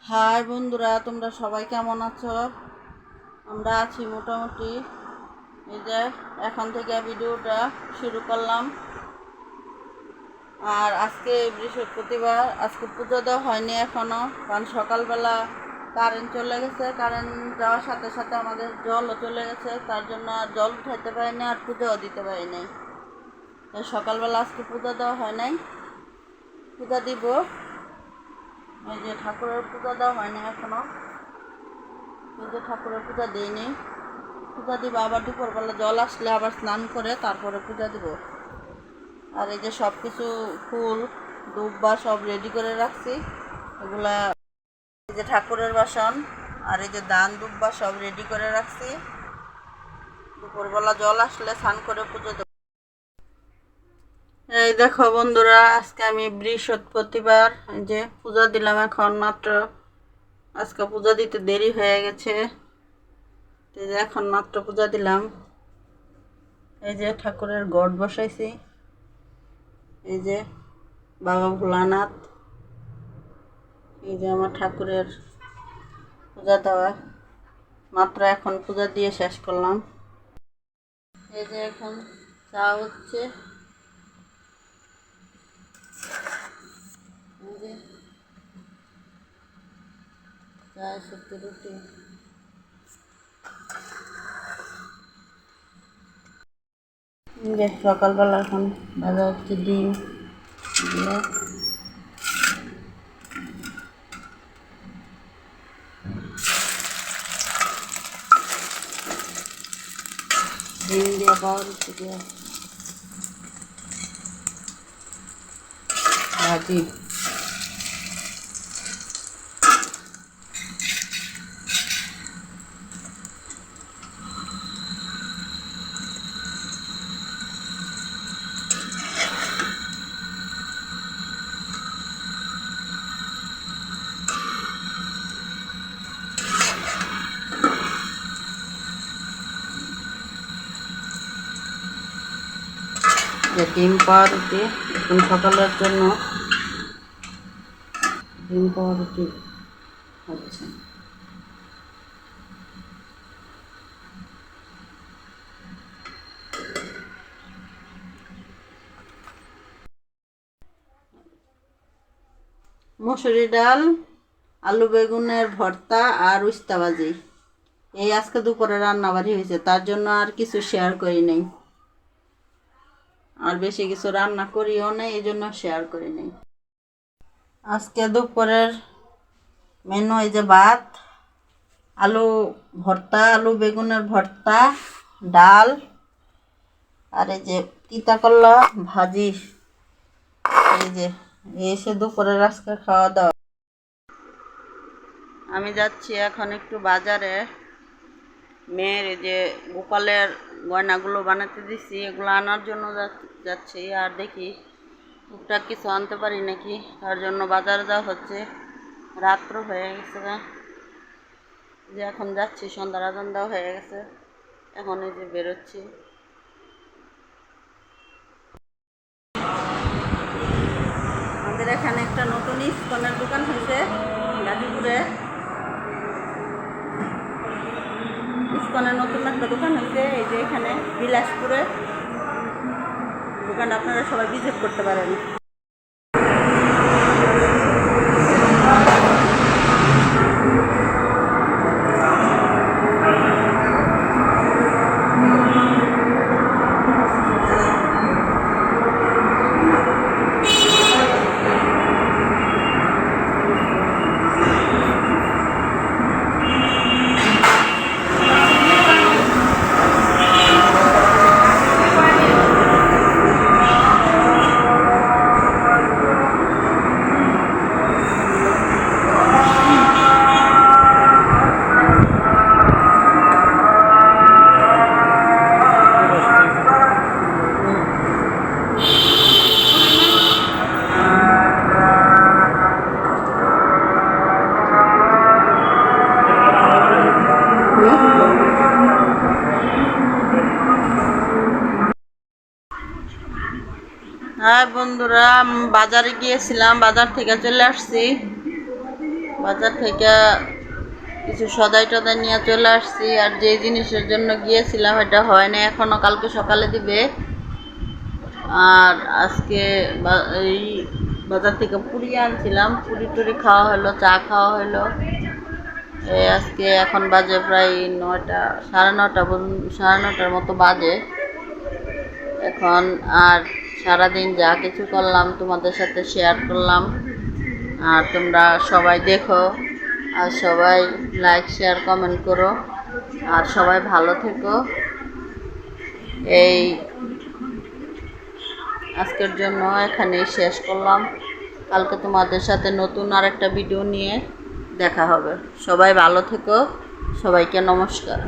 High বন্ধুরা, তোমরা সবাই কেমন আছো? আমরা আছি মোটামুটি। এই যে এখন থেকে ভিডিওটা শুরু করলাম। আর আজকে বৃহস্পতিবার, আজকে পুজো দেওয়া হয়নি এখনো, কারণ সকালবেলা কারেন্ট চলে গেছে। কারেন্ট যাওয়ার সাথে সাথে আমাদের জলও চলে গেছে, তার জন্য আর জল উঠাইতে পারিনি আর পুজোও দিতে পারিনি। সকালবেলা আজকে পুজো দেওয়া হয় নাই, পূজা দিব। এই যে ঠাকুরের পূজা দেওয়া হয়নি এখনো, এই যে ঠাকুরের পূজা দিইনি। পূজা দিব আবার দুপুরবেলা, জল আসলে আবার স্নান করে তারপরে পূজা দিব। আর এই যে সব কিছু ফুল দুব্বা সব রেডি করে রাখছি, এগুলা এই যে ঠাকুরের বাসন আর এই যে দান দুব্বা সব রেডি করে রাখছি। দুপুরবেলা জল আসলে স্নান করে পুজো দেব। এই দেখো বন্ধুরা, আজকে আমি বৃহস্পতিবার এই যে পূজা দিলাম এখন মাত্র। আজকে পূজা দিতে দেরি হয়ে গেছে, এই যে এখন মাত্র পূজা দিলাম। এই যে ঠাকুরের গড় বসাইছি, এই যে বাবা ভোলানাথ, এই যে আমার ঠাকুরের পূজা দেওয়া মাত্র এখন পূজা দিয়ে শেষ করলাম। এই যে এখন চা হচ্ছে, এই যে চায়ের সাথে রুটি। এই যে সকালবেলা এখন ভাজা হচ্ছে ডিম দিয়ে, ডিম দিয়ে পাউরুটি দিয়ে ভাজি। ডিম পাউরুটি এখন সকালের জন্য ডিম পাউরুটি হচ্ছে। মসুরি ডাল, আলু বেগুনের ভর্তা আর উস্তা ভাজি, এই আজকে দুপুরে রান্নাবাড়ি হয়েছে। তার জন্য আর কিছু শেয়ার করি নাই, আর বেশি কিছু রান্না করিও নাই, এই জন্য শেয়ার করি নাই। আজকে দুপুরের মেনু এই যে ভাত, আলু ভর্তা, আলু বেগুনের ভর্তা, ডাল আর এই যে তিতা করলা ভাজি। এই যে এসে দুপুরের আজকে খাওয়া দাওয়া। আমি যাচ্ছি এখন একটু বাজারে, মেয়ের এই যে গোপালের গয়নাগুলো বানাতে দিছি এগুলো আনার জন্য যাচ্ছি। আর দেখি টুকটাক কিছু আনতে পারি নাকি, তার জন্য বাজারে যাওয়া হচ্ছে। রাত্র হয়ে গেছে, যে এখন যাচ্ছি, সন্ধ্যা আজান দেওয়া হয়ে গেছে, এখন এই যে বেরোচ্ছি। আমাদের এখানে একটা নতুন ইস্কনের দোকান হয়েছে গাজীপুরে। ইস্কনের নতুন একটা দোকান হয়েছে এই যে এখানে বিলাসপুরে। দোকানটা আপনারা সবাই ভিজিট করতে পারেন। হ্যাঁ বন্ধুরা, বাজারে গিয়েছিলাম, বাজার থেকে চলে আসছি। বাজার থেকে কিছু সদাই টদাই নিয়ে চলে আসছি। আর যে জিনিসের জন্য গিয়েছিলাম এটা হয় না এখনো, কালকে সকালে দিবে। আর আজকে এই বাজার থেকে পুরি আনছিলাম, পুরি টুরি খাওয়া হলো, চা খাওয়া হলো। আজকে এখন বাজে প্রায় 9টা, সাড়ে নটার মতো বাজে এখন। আর সারাদিন যা কিছু করলাম তোমাদের সাথে শেয়ার করলাম। আর তোমরা সবাই দেখো, আর সবাই লাইক শেয়ার কমেন্ট করো, আর সবাই ভালো থেকো। এই আজকের জন্য এখানেই শেষ করলাম। কালকে তোমাদের সাথে নতুন আর একটা ভিডিও নিয়ে দেখা হবে। সবাই ভালো থেকো, সবাইকে নমস্কার।